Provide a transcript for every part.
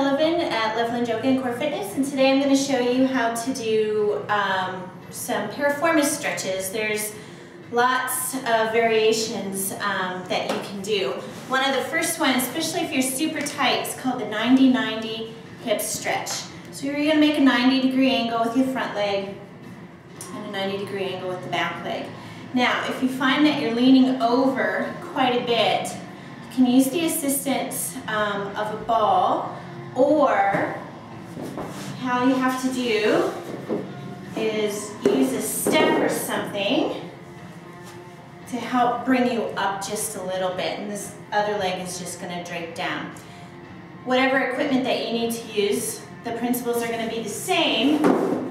Sullivan at Level Yoga and Core Fitness, and today I'm going to show you how to do some piriformis stretches. There's lots of variations that you can do. One of the first ones, especially if you're super tight, is called the 90-90 hip stretch. So you're going to make a 90-degree angle with your front leg and a 90-degree angle with the back leg. Now, if you find that you're leaning over quite a bit, you can use the assistance of a ball, or how you have to do is use a step or something to help bring you up just a little bit, and this other leg is just going to drape down. Whatever equipment that you need to use, the principles are going to be the same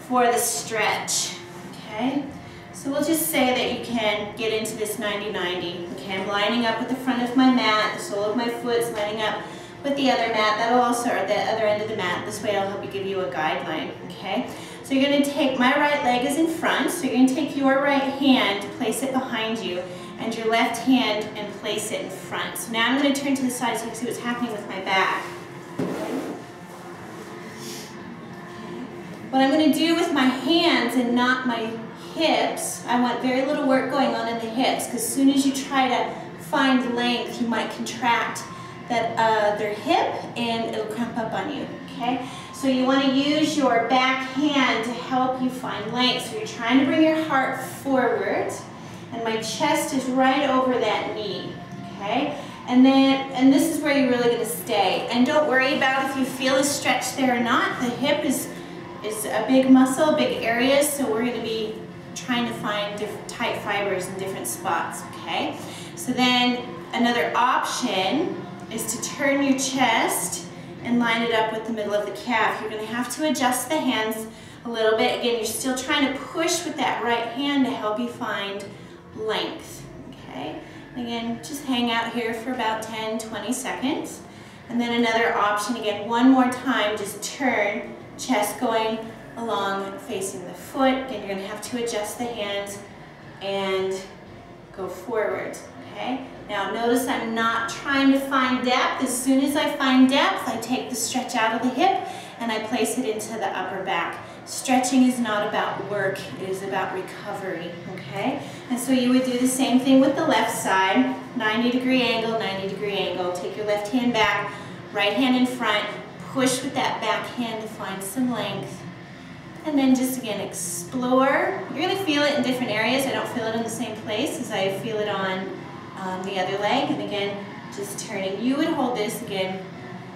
for the stretch, okay? So we'll just say that you can get into this 90-90. Okay, I'm lining up with the front of my mat, the sole of my foot is lining up with the other mat. That'll also, or the other end of the mat. This way it'll help you give you a guideline, okay? So you're going to take, my right leg is in front, so you're going to take your right hand, place it behind you, and your left hand and place it in front. So now I'm going to turn to the side so you can see what's happening with my back. What I'm going to do with my hands and not my hips, I want very little work going on in the hips, because as soon as you try to find length, you might contract that other hip and it'll cramp up on you, okay? So you want to use your back hand to help you find length. So you're trying to bring your heart forward, and my chest is right over that knee, okay? And this is where you're really going to stay. And don't worry about if you feel a stretch there or not. The hip is a big muscle, big area, so we're going to be trying to find different tight fibers in different spots, okay? So then another option is to turn your chest and line it up with the middle of the calf. You're going to have to adjust the hands a little bit. Again, you're still trying to push with that right hand to help you find length, okay? Again, just hang out here for about 10-20 seconds. And then another option, again, one more time, just turn, chest going along facing the foot. Again, you're going to have to adjust the hands and go forward, okay? Now notice I'm not trying to find depth. As soon as I find depth, I take the stretch out of the hip and I place it into the upper back. Stretching is not about work, it is about recovery, okay? And so you would do the same thing with the left side, 90-degree angle, 90-degree angle. Take your left hand back, right hand in front, push with that back hand to find some length. And then just again, explore. You're going to feel it in different areas. I don't feel it in the same place as I feel it on the other leg. And again, just turning. You would hold this again,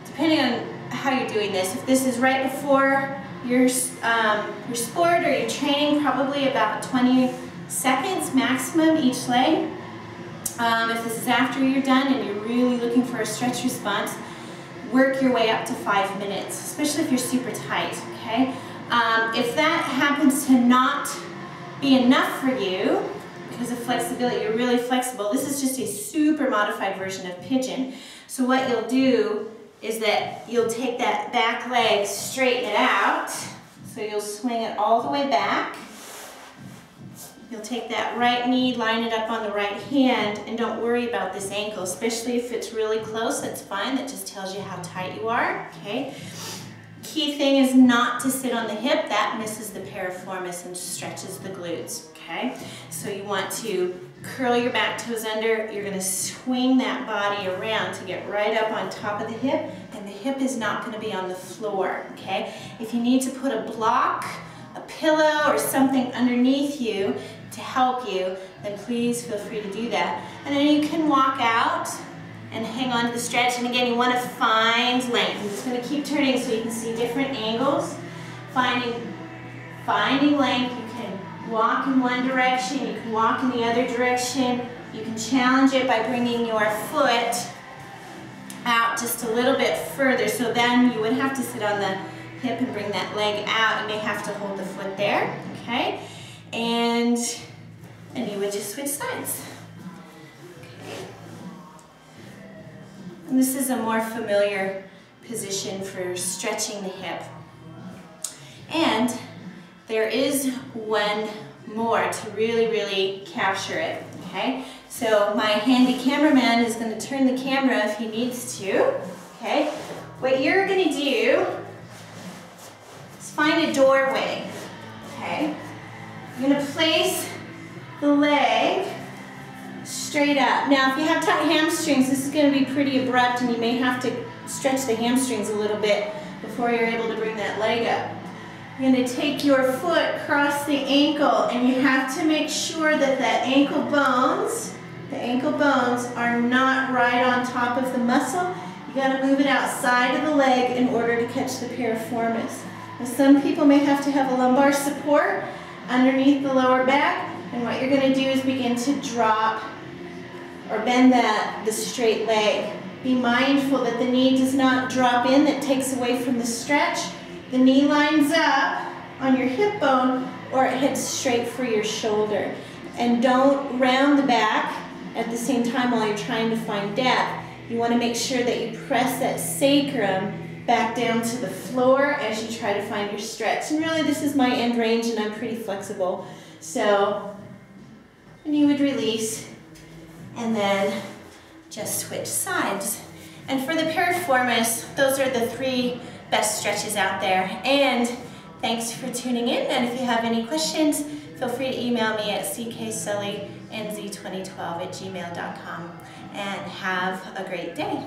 depending on how you're doing this. If this is right before your sport or your training, probably about 20 seconds maximum each leg. If this is after you're done and you're really looking for a stretch response, work your way up to 5 minutes, especially if you're super tight, okay? If that happens to not be enough for you, because of flexibility, you're really flexible, this is just a super modified version of pigeon. So what you'll do is that you'll take that back leg, straighten it out, so you'll swing it all the way back. You'll take that right knee, line it up on the right hand, and don't worry about this ankle, especially if it's really close, that's fine, that just tells you how tight you are, okay? Key thing is not to sit on the hip, that misses the piriformis and stretches the glutes, okay? So you want to curl your back toes under, you're going to swing that body around to get right up on top of the hip, and the hip is not going to be on the floor, okay? If you need to put a block, a pillow, or something underneath you to help you, then please feel free to do that. And then you can walk out and hang on to the stretch. And again, you want to find length. I'm just going to keep turning so you can see different angles. Finding length. You can walk in one direction, you can walk in the other direction. You can challenge it by bringing your foot out just a little bit further. So then you would have to sit on the hip and bring that leg out. You may have to hold the foot there, okay? And you would just switch sides. Okay. And this is a more familiar position for stretching the hip. And there is one more to really, really capture it, okay? So my handy cameraman is going to turn the camera if he needs to, okay? what you're going to do is find a doorway, okay? You're going to place the leg straight up. Now, if you have tight hamstrings, this is going to be pretty abrupt, and you may have to stretch the hamstrings a little bit before you're able to bring that leg up. You're going to take your foot across the ankle, and you have to make sure that the ankle bones are not right on top of the muscle. You got to move it outside of the leg in order to catch the piriformis. Now, some people may have to have a lumbar support underneath the lower back, and what you're going to do is begin to drop or bend the straight leg. Be mindful that the knee does not drop in, that takes away from the stretch. The knee lines up on your hip bone, or it heads straight for your shoulder. And don't round the back at the same time while you're trying to find depth. You want to make sure that you press that sacrum back down to the floor as you try to find your stretch. And really, this is my end range, and I'm pretty flexible. So, and you would release, and then just switch sides. And for the piriformis, those are the 3 best stretches out there. And thanks for tuning in. And if you have any questions, feel free to email me at cksullynz2012@gmail.com. And have a great day.